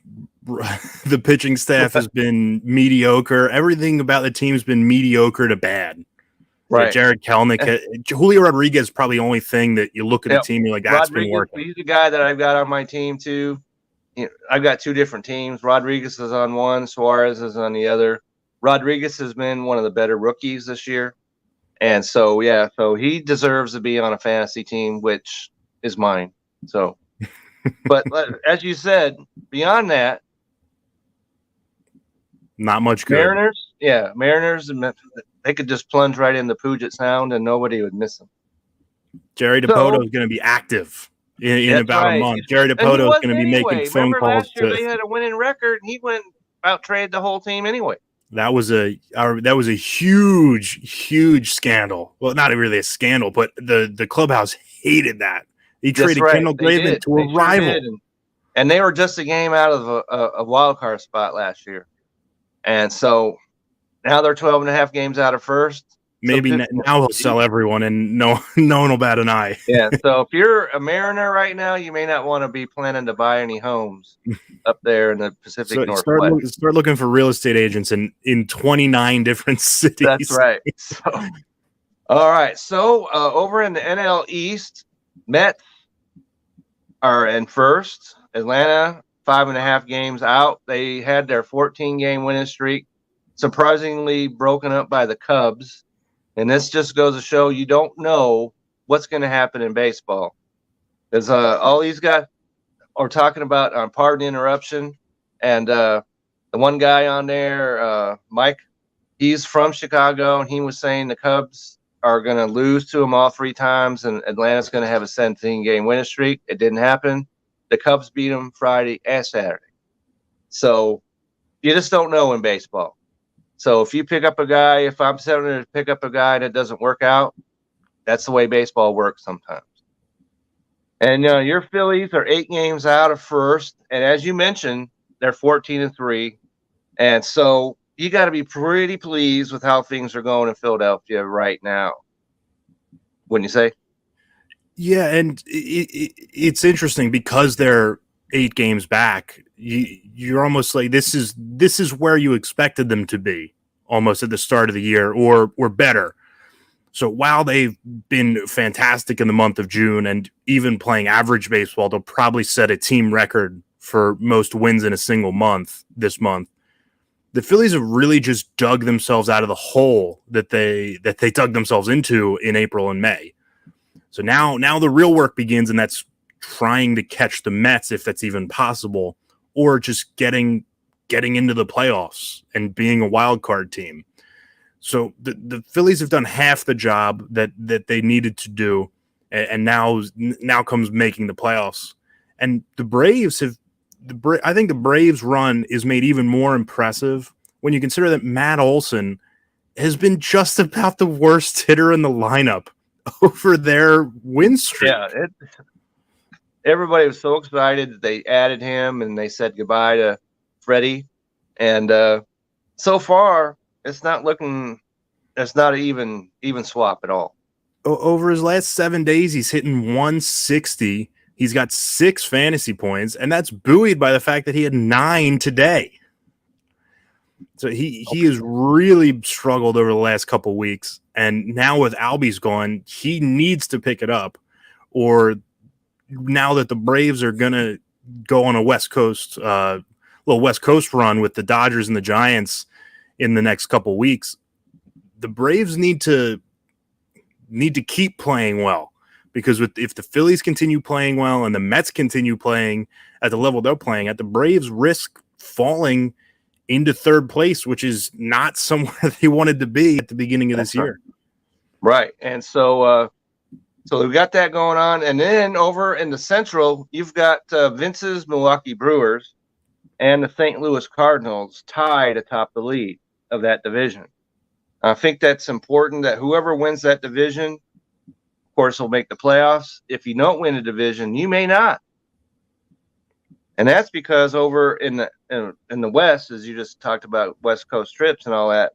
Speaker 5: The pitching staff has been mediocre. Everything about the team has been mediocre to bad.
Speaker 4: Right.
Speaker 5: Jared Kelenic, Julio Rodriguez is probably the only thing that you look at the team, you're like, that's
Speaker 4: Rodriguez,
Speaker 5: been working.
Speaker 4: He's the guy that I've got on my team too. I've got 2 different teams. Rodriguez is on one, Suarez is on the other. Rodriguez has been one of the better rookies this year. And so, so he deserves to be on a fantasy team, which is mine. So, but as you said, beyond that,
Speaker 5: not much good.
Speaker 4: Mariners, they could just plunge right into Puget Sound and nobody would miss them.
Speaker 5: Jerry Dipoto is going to be active in about a month. Jerry Dipoto is going to be making phone calls.
Speaker 4: Last year they had a winning record, and he went out traded the whole team anyway.
Speaker 5: That was a huge scandal. Well, not really a scandal, but the clubhouse hated that. He traded Kendall Graveman to a rival.
Speaker 4: And they were just a game out of a wild card spot last year. And so now they're 12.5 games out of first.
Speaker 5: Maybe now he'll sell everyone and no one will bat an eye.
Speaker 4: Yeah. So if you're a Mariner right now, you may not want to be planning to buy any homes up there in the Pacific Northwest.
Speaker 5: Start looking for real estate agents in 29 different cities.
Speaker 4: That's right. So, all right. So over in the NL East, Mets are in first. Atlanta, 5.5 games out. They had their 14-game winning streak, surprisingly broken up by the Cubs. And this just goes to show you don't know what's going to happen in baseball. Because all these guys are talking about, pardon the interruption, and the one guy on there, Mike, he's from Chicago, and he was saying the Cubs are going to lose to him all 3 times, and Atlanta's going to have a 17-game winning streak. It didn't happen. The Cubs beat them Friday and Saturday. So you just don't know in baseball. So if you pick up a guy, if I'm setting to pick up a guy and it doesn't work out, that's the way baseball works sometimes. And your Phillies are 8 games out of first. And as you mentioned, they're 14-3. And so you got to be pretty pleased with how things are going in Philadelphia right now. Wouldn't you say?
Speaker 5: Yeah, and it's interesting because they're 8 games back. You're almost like this is where you expected them to be almost at the start of the year or better. So while they've been fantastic in the month of June and even playing average baseball, they'll probably set a team record for most wins in a single month this month. The Phillies have really just dug themselves out of the hole that they dug themselves into in April and May. So now the real work begins, and that's trying to catch the Mets if that's even possible, or just getting into the playoffs and being a wild card team. So the Phillies have done half the job that they needed to do, and now comes making the playoffs. And the Braves I think the Braves run is made even more impressive when you consider that Matt Olson has been just about the worst hitter in the lineup over their win streak.
Speaker 4: Yeah, everybody was so excited that they added him and they said goodbye to Freddie. And so far, it's not an even swap at all.
Speaker 5: Over his last 7 days, he's hitting 160. He's got 6 fantasy points, and that's buoyed by the fact that he had 9 today. So he has really struggled over the last couple weeks. And now with Albies gone, he needs to pick it up. Or now that the Braves are going to go on a West Coast run with the Dodgers and the Giants in the next couple weeks, the Braves need to keep playing well, because if the Phillies continue playing well and the Mets continue playing at the level they're playing at, the Braves risk falling into third place, which is not somewhere they wanted to be at the beginning of this year.
Speaker 4: Right. And so we've got that going on. And then over in the Central, you've got Vince's Milwaukee Brewers and the St. Louis Cardinals tied atop the lead of that division. I think that's important that whoever wins that division, of course, will make the playoffs. If you don't win a division, you may not. And that's because over in the West, as you just talked about, West Coast trips and all that,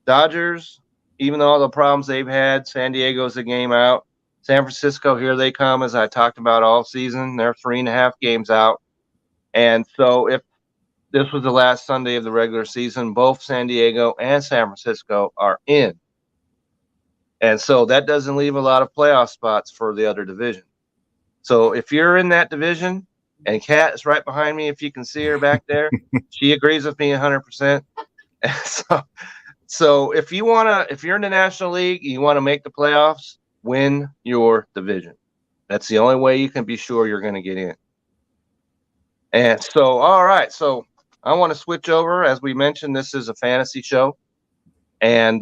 Speaker 4: Dodgers, even though all the problems they've had, San Diego's a game out. San Francisco, here they come, as I talked about all season. They're 3.5 games out. And so if this was the last Sunday of the regular season, both San Diego and San Francisco are in. And so that doesn't leave a lot of playoff spots for the other division. So if you're in that division, and Kat is right behind me, if you can see her back there, she agrees with me 100%. So if you're in the National League, you want to make the playoffs, win your division. That's the only way you can be sure you're going to get in. And so, all right. So I want to switch over. As we mentioned, this is a fantasy show. And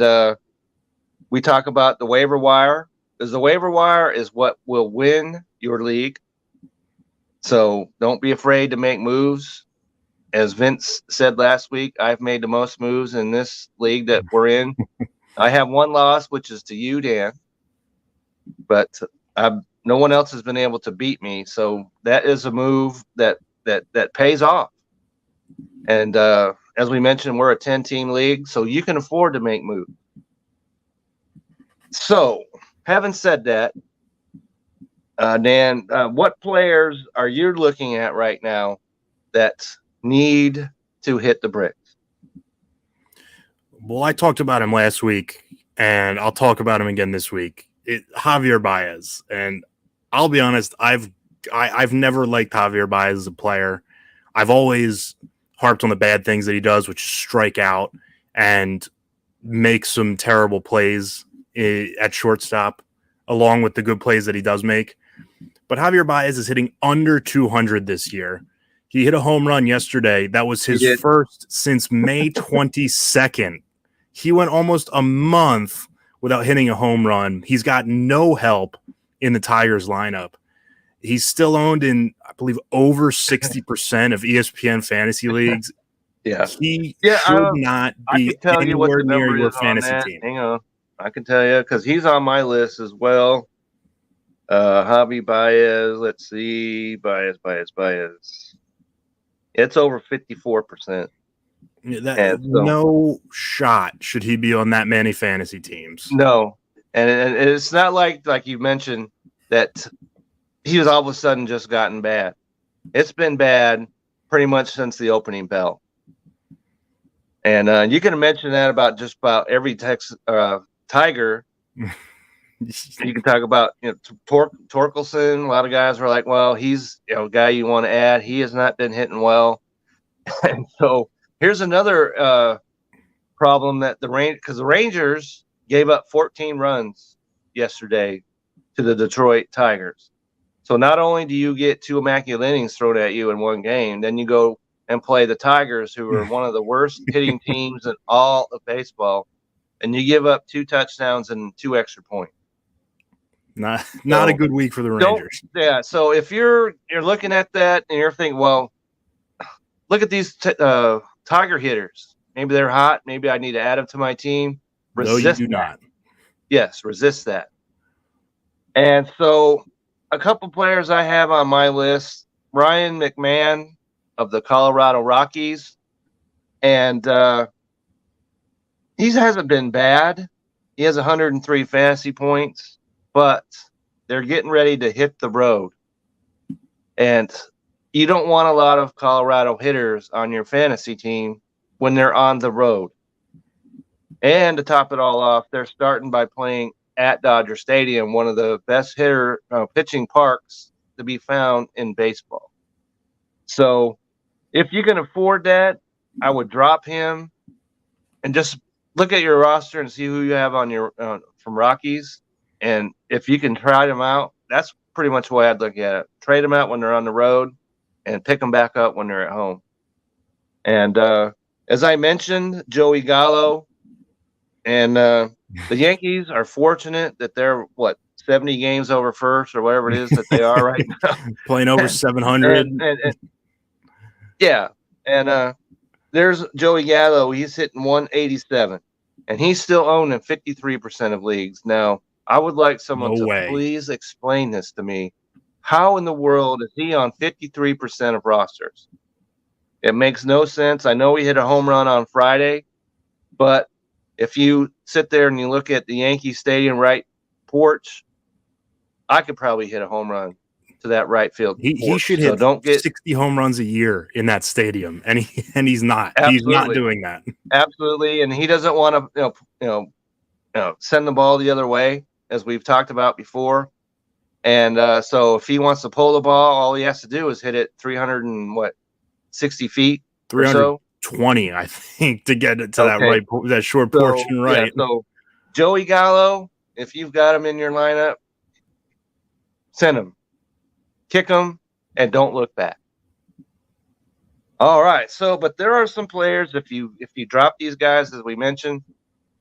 Speaker 4: we talk about the waiver wire, because the waiver wire is what will win your league. So don't be afraid to make moves. as Vince said last week, I've made the most moves in this league that we're in. I have one loss, which is to you, Dan, but no one else has been able to beat me. So that is a move that pays off. And as we mentioned, we're a 10-team league, so you can afford to make moves. So, having said that, Dan, what players are you looking at right now that need to hit the bricks?
Speaker 5: Well, I talked about him last week, and I'll talk about him again this week. Javier Baez, and I'll be honest, I've never liked Javier Baez as a player. I've always harped on the bad things that he does, which is strike out and make some terrible plays at shortstop, along with the good plays that he does make. But Javier Baez is hitting under 200 this year. He hit a home run yesterday. That was his first since May 22nd. He went almost a month without hitting a home run. He's got no help in the Tigers lineup. He's still owned in, I believe, over 60% of ESPN fantasy leagues.
Speaker 4: Yeah.
Speaker 5: He should not be anywhere near your fantasy team.
Speaker 4: Hang on. I can tell you because he's on my list as well. Javi Baez. Let's see. Baez. It's over 54%.
Speaker 5: No shot should he be on that many fantasy teams.
Speaker 4: No. And it's not like you mentioned that he was all of a sudden just gotten bad. It's been bad pretty much since the opening bell. And you can mention that about just about every Tiger. You can talk about Torkelson. A lot of guys are like, well, he's a guy you want to add. He has not been hitting well. And so here's another problem that the Rangers gave up 14 runs yesterday to the Detroit Tigers. So not only do you get 2 immaculate innings thrown at you in one game, then you go and play the Tigers, who are one of the worst hitting teams in all of baseball, and you give up 2 touchdowns and 2 extra points.
Speaker 5: Not a good week for the Rangers.
Speaker 4: Yeah. So if you're looking at that and you're thinking, well, look at these Tiger hitters. Maybe they're hot. Maybe I need to add them to my team. Resist
Speaker 5: no, you do
Speaker 4: that.
Speaker 5: not.
Speaker 4: Yes, resist that. And so a couple players I have on my list: Ryan McMahon of the Colorado Rockies, and he hasn't been bad. He has 103 fantasy points, but they're getting ready to hit the road. And you don't want a lot of Colorado hitters on your fantasy team when they're on the road. And to top it all off, they're starting by playing at Dodger Stadium, one of the best pitching parks to be found in baseball. So if you can afford that, I would drop him and just look at your roster and see who you have on your from Rockies. And if you can try them out, that's pretty much the way I'd look at it. Trade them out when they're on the road and pick them back up when they're at home. And as I mentioned, Joey Gallo and the Yankees are fortunate that they're 70 games over first or whatever it is that they are right now.
Speaker 5: Playing over 700.
Speaker 4: And there's Joey Gallo. He's hitting 187, and he's still owned in 53% of leagues. Now, I would like someone to please explain this to me. How in the world is he on 53% of rosters? It makes no sense. I know he hit a home run on Friday, but if you sit there and you look at the Yankee Stadium right porch, I could probably hit a home run to that right field.
Speaker 5: He should hit 60 home runs a year in that stadium, and he's not.
Speaker 4: Absolutely.
Speaker 5: He's not doing that.
Speaker 4: Absolutely, and he doesn't want to send the ball the other way, as we've talked about before. And so if he wants to pull the ball, all he has to do is hit it 360 feet
Speaker 5: 320, I think, to get it to that short portion right.
Speaker 4: Yeah, so Joey Gallo, if you've got him in your lineup, send him. Kick him and don't look back. All right. So, but there are some players, if you drop these guys, as we mentioned,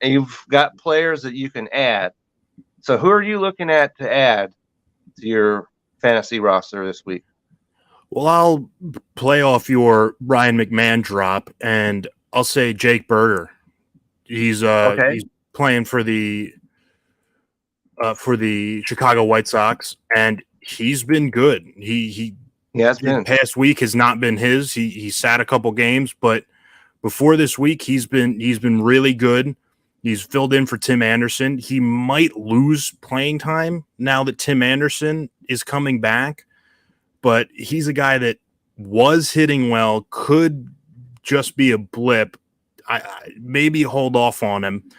Speaker 4: and you've got players that you can add. So who are you looking at to add to your fantasy roster this week?
Speaker 5: Well, I'll play off your Ryan McMahon drop, and I'll say Jake Berger. He's playing for the Chicago White Sox, and he's been good. He
Speaker 4: has
Speaker 5: the
Speaker 4: been.
Speaker 5: past week has not been his. He sat a couple games, but before this week, he's been really good. He's filled in for Tim Anderson. He might lose playing time now that Tim Anderson is coming back, but he's a guy that was hitting well, could just be a blip. I maybe hold off on him,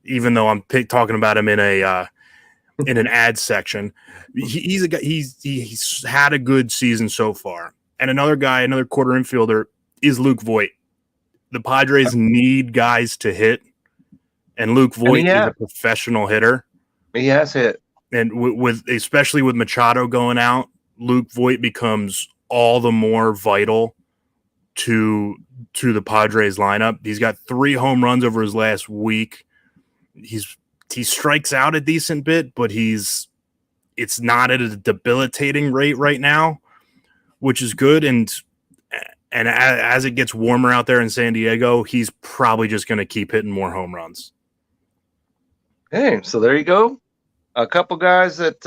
Speaker 5: even though I'm talking about him in an ad section. He's a guy. He's had a good season so far. And another quarter infielder is Luke Voight. The Padres need guys to hit, and Luke Voight is a professional hitter.
Speaker 4: He has hit,
Speaker 5: and especially with Machado going out, Luke Voight becomes all the more vital to the Padres lineup. He's got 3 home runs over his last week. He strikes out a decent bit, but it's not at a debilitating rate right now, which is good. And as it gets warmer out there in San Diego, he's probably just going to keep hitting more home runs.
Speaker 4: Hey, so there you go. A couple guys that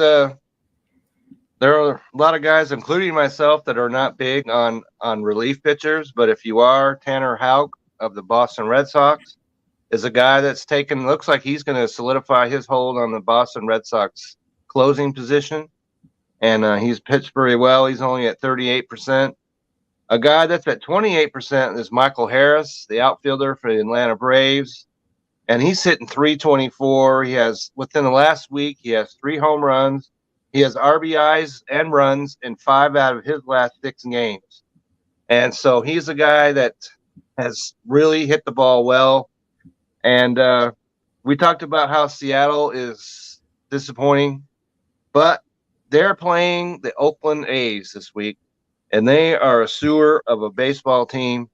Speaker 4: there are a lot of guys, including myself, that are not big on relief pitchers. But if you are, Tanner Houck of the Boston Red Sox is a guy that's looks like he's going to solidify his hold on the Boston Red Sox closing position. And he's pitched very well. He's only at 38%. A guy that's at 28% is Michael Harris, the outfielder for the Atlanta Braves. And he's hitting .324. He has, within the last week, he has 3 home runs. He has RBIs and runs in 5 out of his last 6 games. And so he's a guy that has really hit the ball well. And we talked about how Seattle is disappointing, but they're playing the Oakland A's this week, and they are a sewer of a baseball team.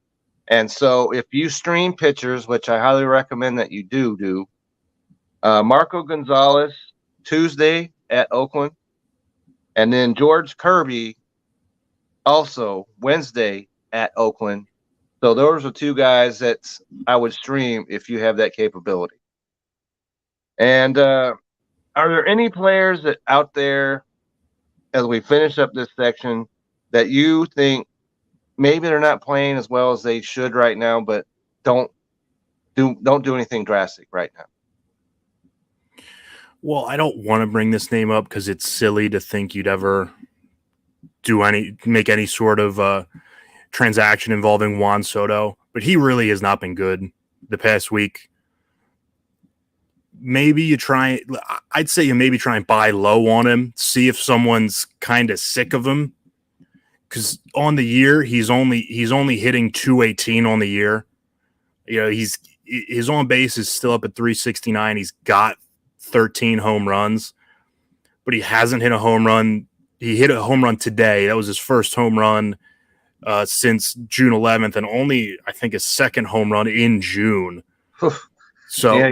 Speaker 4: And so if you stream pitchers, which I highly recommend that you do, Marco Gonzalez Tuesday at Oakland, and then George Kirby also Wednesday at Oakland. So those are 2 guys that I would stream if you have that capability. And are there any players that out there, as we finish up this section, that you think maybe they're not playing as well as they should right now, but don't do anything drastic right now?
Speaker 5: Well, I don't want to bring this name up because it's silly to think you'd ever make any sort of transaction involving Juan Soto, but he really has not been good the past week. I'd say you maybe try and buy low on him, see if someone's kind of sick of him. Because on the year, he's only hitting .218 on the year. You know, his on base is still up at 369. He's got 13 home runs, but he hasn't hit a home run. He hit a home run today. That was his first home run since June 11th, and only, I think, his second home run in June. So
Speaker 4: yeah,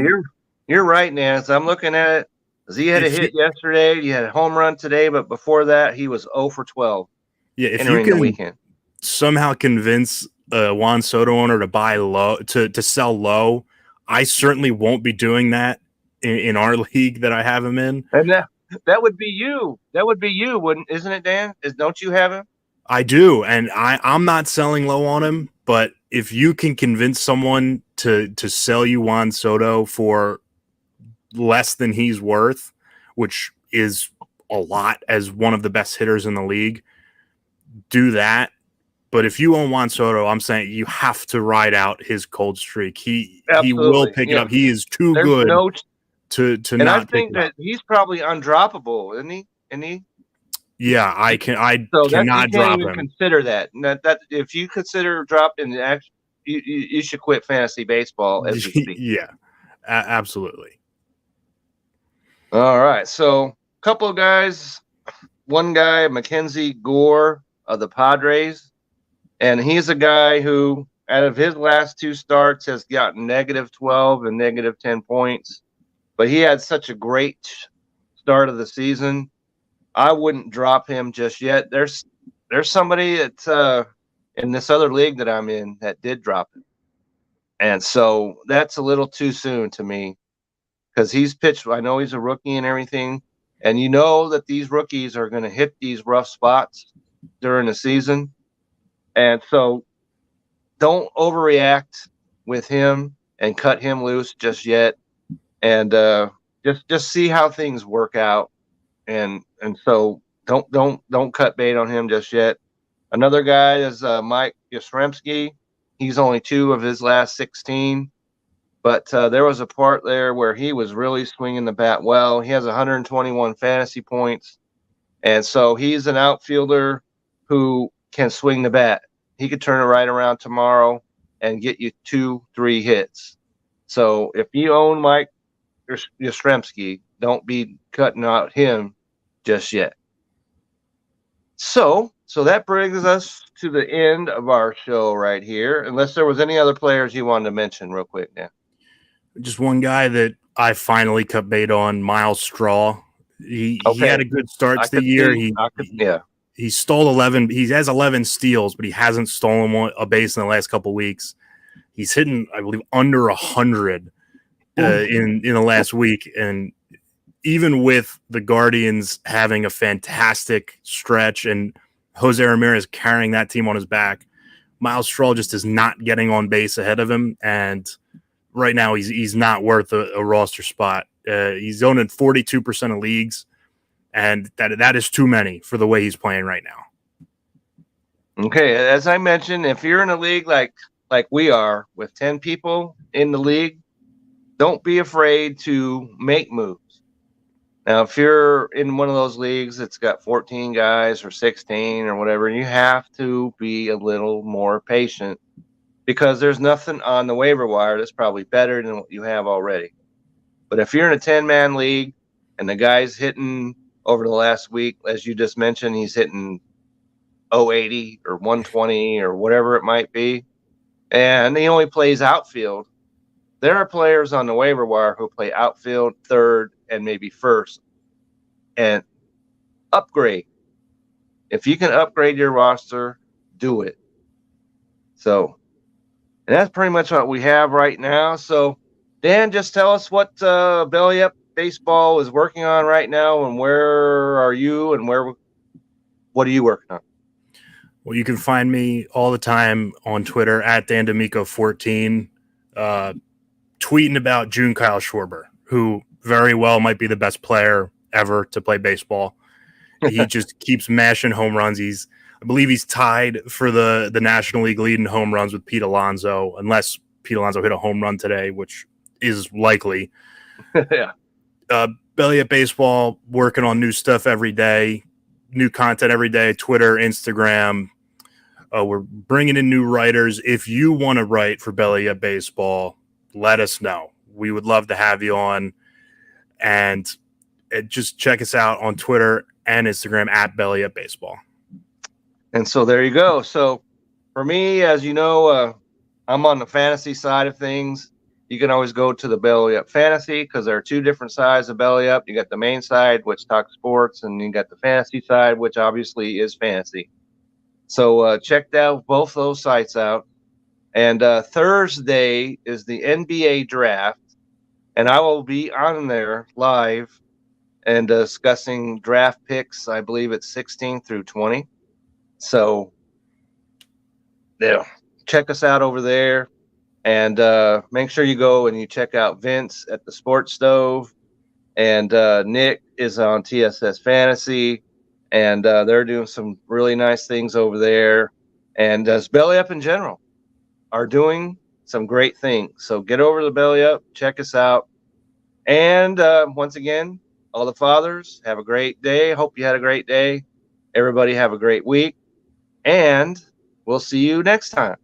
Speaker 4: you're right, Nance. I'm looking at it. He had a hit yesterday. He had a home run today, but before that, he was 0 for 12.
Speaker 5: Yeah, if you can somehow convince a Juan Soto owner to buy low, to sell low, I certainly won't be doing that in our league that I have him in.
Speaker 4: And that would be you. That would be you, isn't it, Dan? Don't you have him?
Speaker 5: I do, and I'm not selling low on him. But if you can convince someone to sell you Juan Soto for less than he's worth, which is a lot as one of the best hitters in the league, do that. But if you own Juan Soto, I'm saying you have to ride out his cold streak. He will pick it up. He is too good to
Speaker 4: and
Speaker 5: not.
Speaker 4: I think that he's probably undroppable, isn't he?
Speaker 5: Yeah, I cannot drop him.
Speaker 4: Consider that. That if you consider dropping the action, you should quit fantasy baseball as we speak.
Speaker 5: Yeah, absolutely.
Speaker 4: All right, so a couple of guys. One guy, Mackenzie Gore of the Padres, and he's a guy who, out of his last 2 starts, has gotten -12 and -10 points. But he had such a great start of the season. I wouldn't drop him just yet. There's there's somebody that in this other league that I'm in that did drop it. And so that's a little too soon to me because he's pitched. I know he's a rookie and everything. And you know that these rookies are going to hit these rough spots during the season. And so don't overreact with him and cut him loose just yet. And just see how things work out. And so don't cut bait on him just yet. Another guy is Mike Yasrimski. He's only 2 of his last 16. But there was a part there where he was really swinging the bat well. He has 121 fantasy points. And so he's an outfielder who can swing the bat. He could turn it right around tomorrow and get you 2-3 hits. So if you own Mike Yastrzemski, don't be cutting out him just yet. So that brings us to the end of our show right here, unless there was any other players you wanted to mention real quick, Dan.
Speaker 5: Just one guy that I finally cut bait on, Miles Straw. He had a good start to the year. He stole 11. He has 11 steals, but he hasn't stolen a base in the last couple of weeks. He's hitting, I believe, under 100 in the last week. And even with the Guardians having a fantastic stretch and Jose Ramirez carrying that team on his back, Miles Straw just is not getting on base ahead of him. And right now he's not worth a roster spot. He's owned in 42% of leagues, and that is too many for the way he's playing right now.
Speaker 4: Okay, as I mentioned, if you're in a league like we are with 10 people in the league, don't be afraid to make moves. Now, if you're in one of those leagues that's got 14 guys or 16 or whatever, you have to be a little more patient because there's nothing on the waiver wire that's probably better than what you have already. But if you're in a 10-man league and the guy's hitting over the last week, as you just mentioned, he's hitting 080 or 120 or whatever it might be, and he only plays outfield, there are players on the waiver wire who play outfield, third, and maybe first. And upgrade. If you can upgrade your roster, do it. So, and that's pretty much what we have right now. So, Dan, just tell us what Belly Up Baseball is working on right now, and where are you, and what are you working on?
Speaker 5: Well, you can find me all the time on Twitter at DanDemico14, tweeting about June Kyle Schwarber, who very well might be the best player ever to play baseball. He just keeps mashing home runs. I believe he's tied for the National League lead in home runs with Pete Alonso, unless Pete Alonso hit a home run today, which is likely.
Speaker 4: Yeah.
Speaker 5: Belly Up Baseball, working on new stuff every day, new content every day, Twitter, Instagram. We're bringing in new writers. If you want to write for Belly Up Baseball, let us know. We would love to have you on. And just check us out on Twitter and Instagram at Belly Up Baseball.
Speaker 4: And so there you go. So for me, as you know, I'm on the fantasy side of things. You can always go to the Belly Up Fantasy because there are 2 different sides of Belly Up. You got the main side, which talks sports, and you got the fantasy side, which obviously is fantasy. So check both those sites out. And Thursday is the NBA draft, and I will be on there live and discussing draft picks. I believe it's 16 through 20. So, yeah, check us out over there, and make sure you go and you check out Vince at the Sports Stove, and Nick is on TSS Fantasy, and they're doing some really nice things over there, and Belly Up in general are doing some great things. So get over to the Belly Up, check us out, and once again, all the fathers, have a great day. Hope you had a great day. Everybody have a great week. And we'll see you next time.